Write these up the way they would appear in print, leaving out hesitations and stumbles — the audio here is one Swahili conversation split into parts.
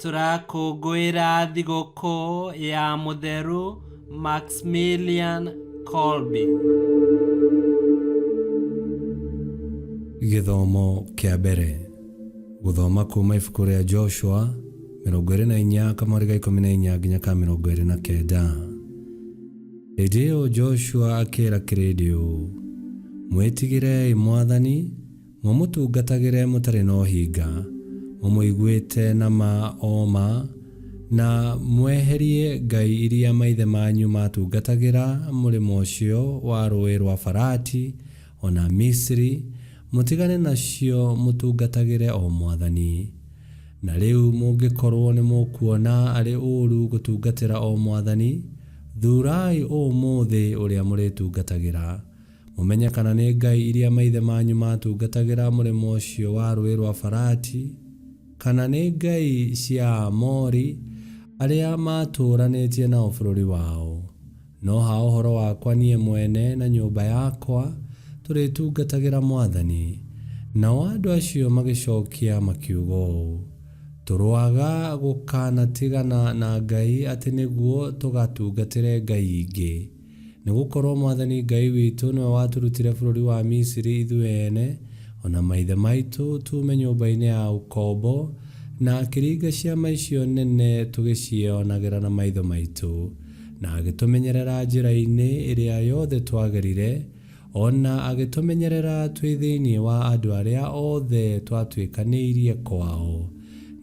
turakũngũĩra thigũkũ ya mũtheru Maximilian Kolbe. Gĩthomo kĩa mbere. Gũthoma kuuma ibuku rĩa Joshua 24:14 nginya 29. Hĩndĩ ĩyo Joshua akĩĩra kĩrĩndĩ ũũ: mwĩtigĩrei Mwathani, mũmũtungatagĩre mũtarĩ na ũhinga, mũmũiguĩte na ma o ma, na mweherie ngai iria maithe manyu matungatagĩra mũrĩmo ũcio wa rũũĩ rwa Farati ona Misiri, mũtigane nacio mũtungatagĩre o Mwathani. Na rĩu mũngĩkorwo nĩ mũkuona arĩ ũũru gũtungatĩra o Mwathani, thurai ũmũthĩ ũrĩa mũrĩtungatagĩra, mũmenye kana nĩ ngai iria maithe manyu matungatagĩra mũrĩmo ũcio wa rũũĩ rwa Farati, kana nĩ ngai cia Aamori arĩa matũũranĩtie nao bũrũri wao. No ha ũhoro wakwa niĩ mwene na nyũmba yakwa tũrĩtungatagĩra Mwathani. Nao andũ acio magĩcokia makiuga ũũ: tũroaga gũkanatigana na Ngai atĩ nĩguo tũgatungatĩre ngai ingĩ. Nĩgũkorwo Mwathani Ngai witũ nĩwe watũrutire bũrũri wa Misiri ithuĩ ene ona maithe maitũ tume nyũmba-inĩ ya ũkombo, na akĩringa ciama icio nene tũgĩcionagĩra na maitho maitũ, na agĩtũmenyerera njĩra-inĩ ĩrĩa yothe twagerire, ona agĩtũmenyerera twĩ thĩinĩ wa andũ arĩa othe twatuĩkanĩirie kwao.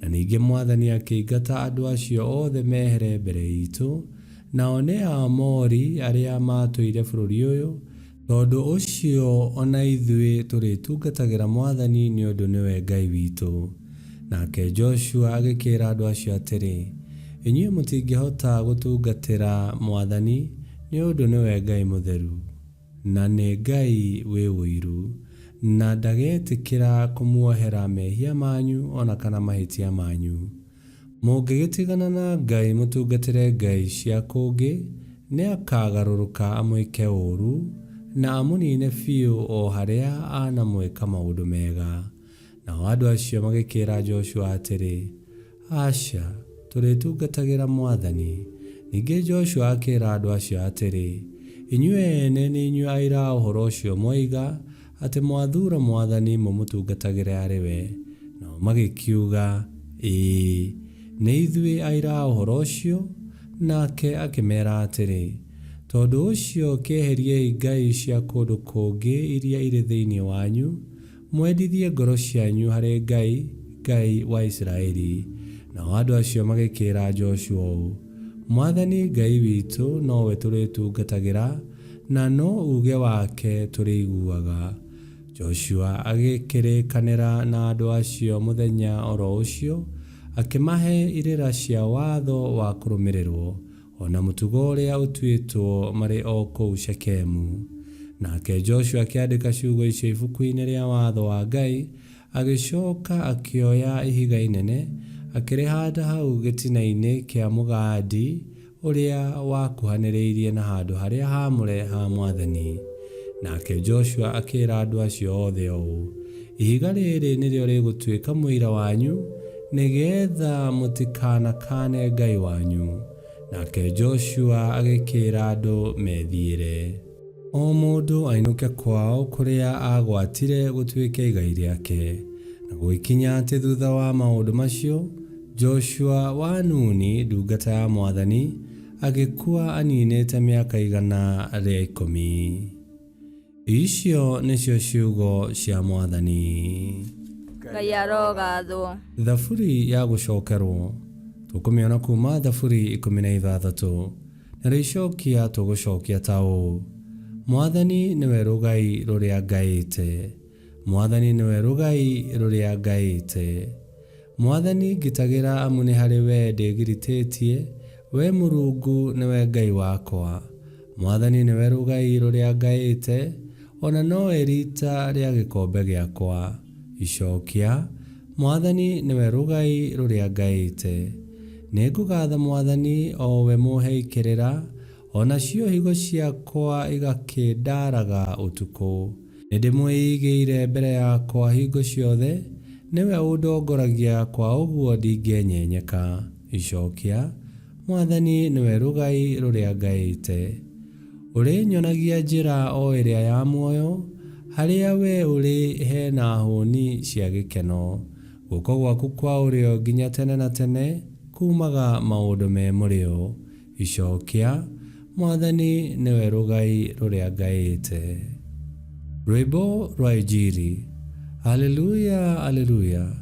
Na ningĩ Mwathani akĩingata andũ acio othe mehere mbere itũ, nao nĩ Aamori arĩa matũire bũrũri ũyũ. Tondũ ũcio ona ithuĩ tũrĩtungatagĩra Mwathani nĩ ũndũ nĩwe Ngai witũ. Nake Joshua agĩkĩĩra andũ acio atĩrĩ: inyuĩ mũtingĩhota gũtungatĩra Mwathani nĩ ũndũ nĩwe Ngai mũtheru, na nĩ Ngai wĩ ũiru, na ndagetĩkĩra kũmuohera mehia manyu ona kana mahĩtia manyu. Mũngĩgĩtigana na Ngai mũtungatĩre ngai cia kũngĩ, nĩ akagarũrũka amwĩke ũũru na amũnine biũ o harĩa anamwĩka maũndũ mega. Nao andũ acio magĩkĩĩra Joshua atĩrĩ: aca, tũrĩtungatagĩra Mwathani. Ningĩ Joshua akĩĩra andũ acio atĩrĩ: inyuĩ ene nĩ inyuĩ aira ũhoro ũcio moiga atĩ mwathuura Mwathani mũmũtungatagĩre arĩ we. Nao magĩkiuga, ĩĩ, nĩ ithuĩ aira ũhoro ũcio. Nake akĩmeera atĩrĩ: tondũ ũcio kĩeheriei ngai cia kũndũ kũngĩ iria irĩ thĩinĩ wanyu, mwendithie ngoro cianyu harĩ Ngai wa Isiraeli. Nao andũ acio magĩkĩĩra Joshua ũũ: Mwathani Ngai witũ nowe tũrĩtungatagĩra, na no uge wake tũrĩiguaga. Joshua agĩkĩrĩkanĩra na andũ acio mũthenya oro ũcio, akĩmahe irĩra cia watho wa kũrũmĩrĩrwo, ona mũtugo ũrĩa ũtuĩtwo marĩ o kũu Shekemu. Nake Joshua akĩandĩka ciugo icio ibuku-inĩ rĩa watho wa Ngai, agĩcoka akĩoya ihiga inene akĩrĩhanda hau gĩtina-inĩ kĩa mũgandi ũrĩa wakuhanĩrĩirie na handũ harĩa haamũre ha Mwathani. Nake Joshua akĩĩra andũ acio othe ũũ: ihiga rĩrĩ nĩrĩo rĩgũtuĩka mũira wanyu, nĩgetha mũtikanakane Ngai wanyu. Nake Joshua agĩkĩĩra andũ methiĩre, o mũndũ ainũke kwao kũrĩa agwatire gũtuĩke igai rĩake. Na gũgĩkinya atĩ thutha wa maũndũ macio, Joshua wa Nuni, ndungata ya Mwathani, agĩkua aninĩte mĩaka 110. Icio nĩcio ciugo cia Mwathani. Ngai arogathwo. Thaburi ya gũcokerwo tũkũmĩona kuuma Thaburi 16. Na rĩcokia tũgũcokia ta ũũ: Mwathani nĩwe rũgai rũrĩa ngaĩte, Mwathani nĩwe rũgai rũrĩa ngaĩte. Mwathani ngitagĩra amu nĩ harĩ we ndĩgiritĩtie, we Mũrungu nĩwe Ngai wakwa. Mwathani nĩwe rũgai rũrĩa ngaĩte, ona nowe riita rĩa gĩkombe gĩakwa. Icokia: Mwathani nĩwe rũgai rũrĩa ngaĩte. Nĩngũgatha Mwathani, o we mũhei kĩrĩra, onacio higo ciakwa igakĩndaraga ũtukũ. Nĩndĩmwĩigĩire mbere yakwa hingo ciothe, niwe ũndongoragia kwa ũguo ndingĩenyenyeka. Icokia: Mwathani niwe rũgai rũrĩa ngaĩte. Ũrĩnyonagia njĩra o ĩrĩa ya muoyo, harĩa we ũrĩ hena hũni cia gĩkeno. Guoko gwaku kwa ũrĩo nginya tene na tene kumaga maũndũ me mũrĩo. Icokia: Mwathani niwe rũgai rũrĩa ngaĩte. Rwĩmbo rwa Injili. Haleluya, haleluya.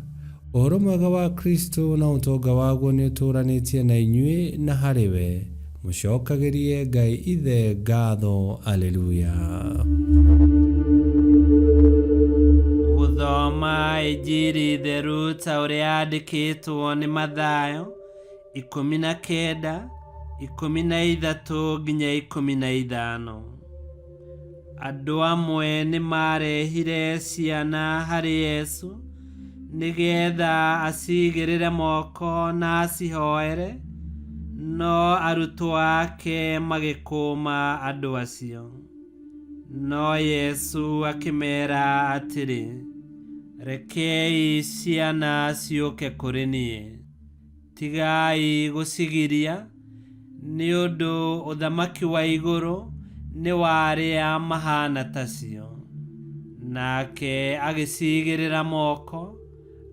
Ũhoro mwega wa Kristo na ũtonga waguo nĩ ũtũranĩtie na inyuĩ na harĩ we. Mũcokagĩrie Ngai Ithe ngatho. Haleluya. Gũthoma Injili theru ta ũrĩa yandĩkĩtwo nĩ Mathayo 19:13 nginya 15. Andũ amwe nĩ marehire ciana harĩ Yesu nĩgetha acigĩrĩre moko na acihoere, no arutwo ake magĩkũma andũ acio. No Yesu akĩmera atĩrĩ, rekei ciana ciũke kũrĩ niĩ, tigai gũcigiria, nĩ ũndũ ũthamaki wa igũrũ nĩ wa arĩa mahana tacio. Nake agĩcigĩrĩra moko,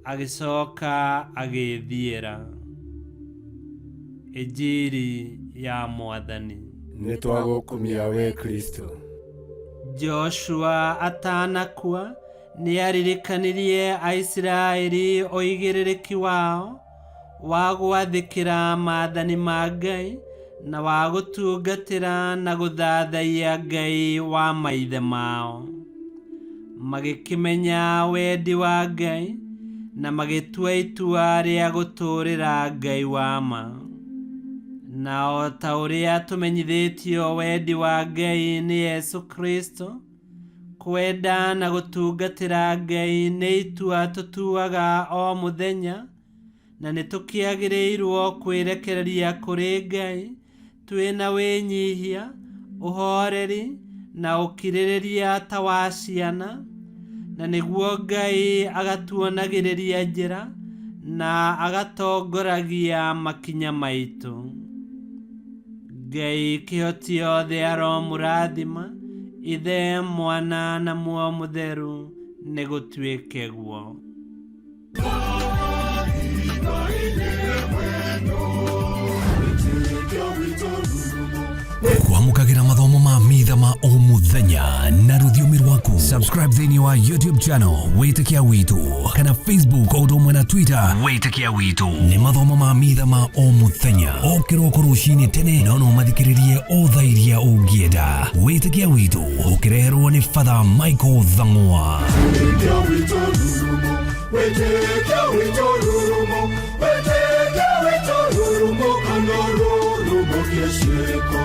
agĩcoka agĩthiĩra. Injili ya Mwathani. Nĩ twagũkumia we Kristo. Joshua atanakua nĩ aririkanirie Aisiraeli ũigĩrĩrĩki wao wa gwathĩkĩra maathani ma Ngai na wa gũtungatĩra na gũthathaiya Ngai wa maithe mao. Magĩkĩmenya wendi wa Ngai na magĩtua itua rĩa gũtũũrĩra Ngai wa ma. Na o ta ũrĩa tũmenyithĩtio wendi wa Ngai nĩ Yesu Kristo, kwenda na gũtungatĩra Ngai nĩ itua tũtuaga o mũthenya, na nĩ tũkĩagĩrĩirwo kwĩrekereria kũrĩ Ngai twĩna wĩnyihia, ũhoreri na ũkirĩrĩria ta wa ciana, na nĩguo Ngai agatuonagĩrĩria njĩra na agatongoragia makinya maitũ. Ngai kĩhoti othe aromũrathima, Ithe, Mwana na Muoyo Mũtheru, nĩ gũtuĩke guo. Kwamũkagĩra mathomo ma mitha ma o mũthenya na rũthiomi rwaku. Subscribe thĩinĩ wa YouTube channel Wĩtĩkia Witũ, kana Facebook o ũndũ ũmwe na Twitter Wĩtĩkia Witũ. Nĩ mathomo ma mitha ma o mũthenya, o kĩroko rũcinĩ tene, no mathikĩrĩrie o thaa iria ũngĩenda. Wĩtĩkia Witũ ũkĩreherwo nĩ Father Michael Thang'wa. Wĩtĩkia Witũ rurumo, Wĩtĩkia Witũ rurumo, Wĩtĩkia Witũ rurumo, kana rurumo kĩciĩko.